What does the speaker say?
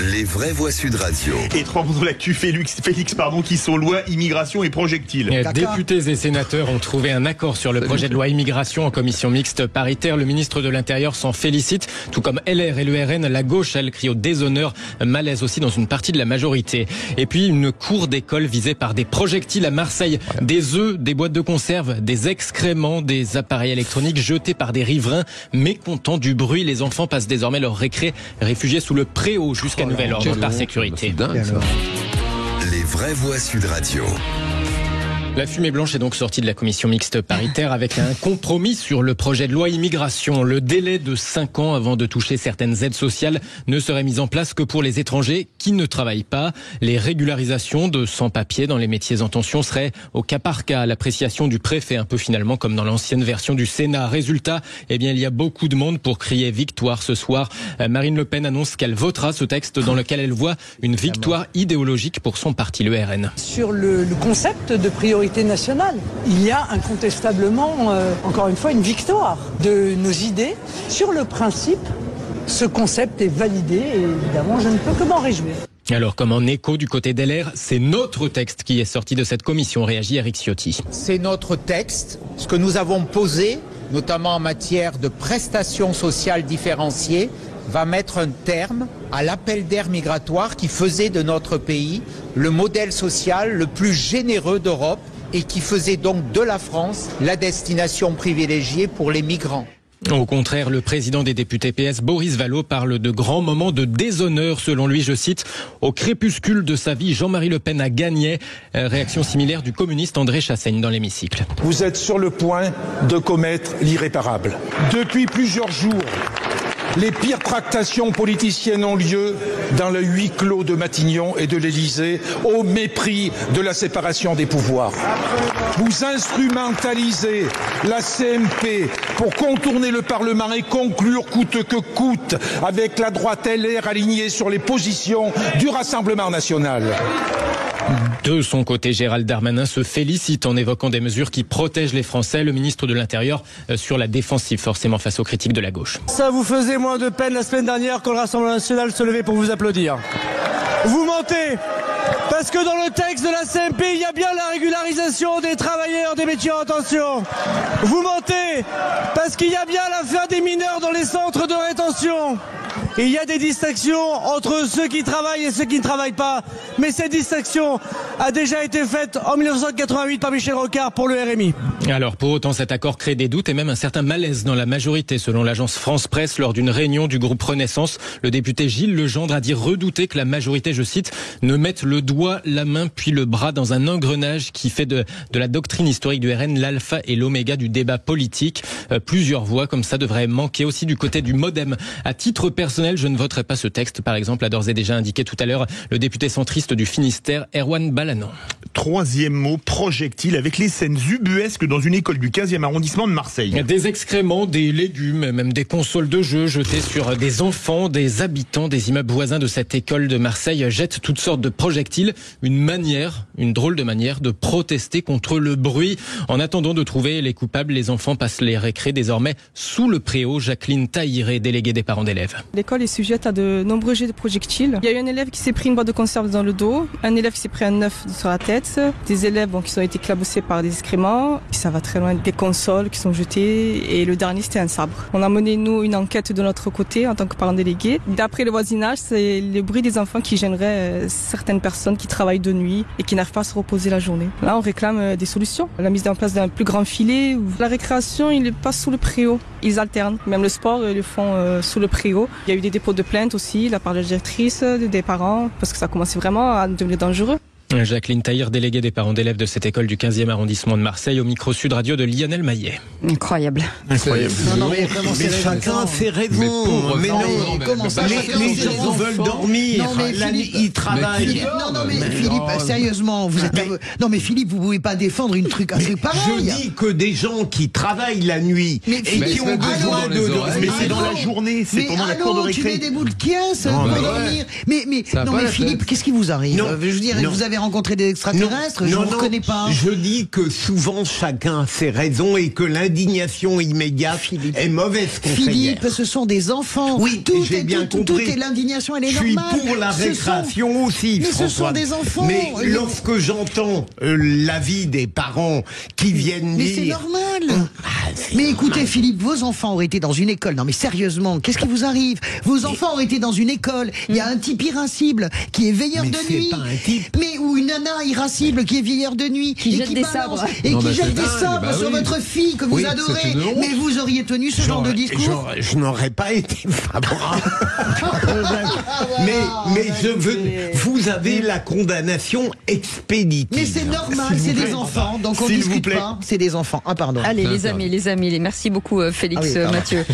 Les vraies voix Sud Radio. Et trois contre l'actu Félix, qui sont loi, immigration et projectiles. Députés et sénateurs ont trouvé un accord sur le projet de loi immigration en commission mixte paritaire. Le ministre de l'Intérieur s'en félicite, tout comme LR et le RN. La gauche, elle, crie au déshonneur, malaise aussi dans une partie de la majorité. Et puis une cour d'école visée par des projectiles à Marseille. Des œufs, des boîtes de conserve, des excréments, des appareils électroniques jetés par des riverains. Mécontents du bruit, les enfants passent désormais leur récré réfugiés sous le préau jusqu'à nouvel ordre par sécurité. Dingue, les vraies voix Sud Radio. La fumée blanche est donc sortie de la commission mixte paritaire avec un compromis sur le projet de loi immigration. Le délai de 5 ans avant de toucher certaines aides sociales ne serait mis en place que pour les étrangers qui ne travaillent pas. Les régularisations de sans-papiers dans les métiers en tension seraient au cas par cas à l'appréciation du préfet, un peu finalement comme dans l'ancienne version du Sénat. Résultat, il y a beaucoup de monde pour crier victoire ce soir. Marine Le Pen annonce qu'elle votera ce texte dans lequel elle voit une victoire idéologique pour son parti, le RN. Sur le concept de priorité nationale, il y a incontestablement, encore une fois, une victoire de nos idées. Sur le principe, ce concept est validé et évidemment, je ne peux que m'en réjouir. Alors, comme en écho du côté d'LR, c'est notre texte qui est sorti de cette commission, réagit Éric Ciotti. C'est notre texte, ce que nous avons posé, notamment en matière de prestations sociales différenciées, va mettre un terme à l'appel d'air migratoire qui faisait de notre pays le modèle social le plus généreux d'Europe et qui faisait donc de la France la destination privilégiée pour les migrants. Au contraire, le président des députés PS, Boris Vallaud, parle de grands moments de déshonneur. Selon lui, je cite, « Au crépuscule de sa vie, Jean-Marie Le Pen a gagné ». Réaction similaire du communiste André Chassaigne dans l'hémicycle. Vous êtes sur le point de commettre l'irréparable. Depuis plusieurs jours, les pires tractations politiciennes ont lieu dans le huis clos de Matignon et de l'Élysée, au mépris de la séparation des pouvoirs. Vous instrumentalisez la CMP pour contourner le Parlement et conclure coûte que coûte avec la droite LR alignée sur les positions du Rassemblement national. De son côté, Gérald Darmanin se félicite en évoquant des mesures qui protègent les Français. Le ministre de l'Intérieur sur la défensive, forcément face aux critiques de la gauche. Ça vous faisait moins de peine la semaine dernière quand le Rassemblement national se levait pour vous applaudir. Vous mentez, parce que dans le texte de la CMP, il y a bien la régularisation des travailleurs des métiers en tension. Vous mentez, parce qu'il y a bien la fin des mineurs dans les centres de rétention. Et il y a des distinctions entre ceux qui travaillent et ceux qui ne travaillent pas. Mais cette distinction a déjà été faite en 1988 par Michel Rocard pour le RMI. Alors, pour autant, cet accord crée des doutes et même un certain malaise dans la majorité. Selon l'agence France Presse, lors d'une réunion du groupe Renaissance, le député Gilles Legendre a dit redouter que la majorité, je cite, ne mette le doigt, la main puis le bras dans un engrenage qui fait de la doctrine historique du RN l'alpha et l'oméga du débat politique. Plusieurs voix comme ça devraient manquer aussi du côté du MoDem. À titre personnel, je ne voterai pas ce texte, par exemple, a d'ores et déjà indiqué tout à l'heure le député centriste du Finistère, Erwan Balanan. Troisième mot, projectile, avec les scènes ubuesques dans une école du 15e arrondissement de Marseille. Des excréments, des légumes, même des consoles de jeux jetées sur des enfants, des habitants des immeubles voisins de cette école de Marseille jettent toutes sortes de projectiles. Une drôle de manière de protester contre le bruit. En attendant de trouver les coupables, les enfants passent les récrés désormais sous le préau. Jacqueline Taïré, déléguée des parents d'élèves. L'école est sujette à de nombreux jets de projectiles. Il y a eu un élève qui s'est pris une boîte de conserve dans le dos, un élève qui s'est pris un œuf sur la tête, des élèves qui ont été éclaboussés par des excréments, ça va très loin, des consoles qui sont jetées et le dernier c'était un sabre. On a mené nous une enquête de notre côté en tant que parents délégués. D'après le voisinage, c'est le bruit des enfants qui gênerait certaines personnes qui travaillent de nuit et qui n'arrivent pas à se reposer la journée. Là on réclame des solutions. La mise en place d'un plus grand filet, la récréation il est pas sous le préau, ils alternent. Même le sport ils le font sous le préau. Il y a eu des dépôts de plaintes aussi, la part de la directrice, des parents, parce que ça commençait vraiment à devenir dangereux. Jacqueline Taïr, déléguée des parents d'élèves de cette école du 15e arrondissement de Marseille, au micro Sud Radio de Lionel Maillet. Incroyable. Non, mais chacun fait rêvons. Mais non, les gens veulent dormir. La nuit, ils travaillent. Non, mais Philippe, sérieusement, vous êtes. Non, mais Philippe, vous pouvez pas défendre un truc pareil. Je dis que des gens qui travaillent la nuit et qui ont besoin de. Mais c'est dans la journée, c'est pendant la cour de récré. Tu mets des boules de caisse pour dormir. Mais Philippe, qu'est-ce qui vous arrive? Je veux dire, vous avez rencontré des extraterrestres? Je ne vous reconnais pas. Je dis que souvent chacun a ses raisons et que l'indignation immédiate est mauvaise conseillère. Philippe, ce sont des enfants. Oui, j'ai bien compris. Tout est l'indignation, elle est normale. Je suis pour la récréation aussi, mais François. Ce sont des enfants. Mais lorsque j'entends l'avis des parents qui viennent dire... Mais c'est normal. Mais écoutez, Philippe, vos enfants auraient été dans une école. Non mais sérieusement, qu'est-ce qui vous arrive? Vos enfants auraient été dans une école. Il y a un type irascible qui est veilleur de nuit. Pas un type. Mais ou une nana irascible qui est veilleur de nuit. Qui jette des sabres. Et qui jette des sabres sur votre fille que vous adorez. Mais vous auriez tenu ce genre de discours? Je n'aurais pas été favorable. mais je veux... Vous avez la condamnation expéditive. Mais c'est normal, c'est des enfants. Donc on ne discute pas. C'est des enfants. Ah pardon. Allez les amis, merci beaucoup Félix, Mathieu.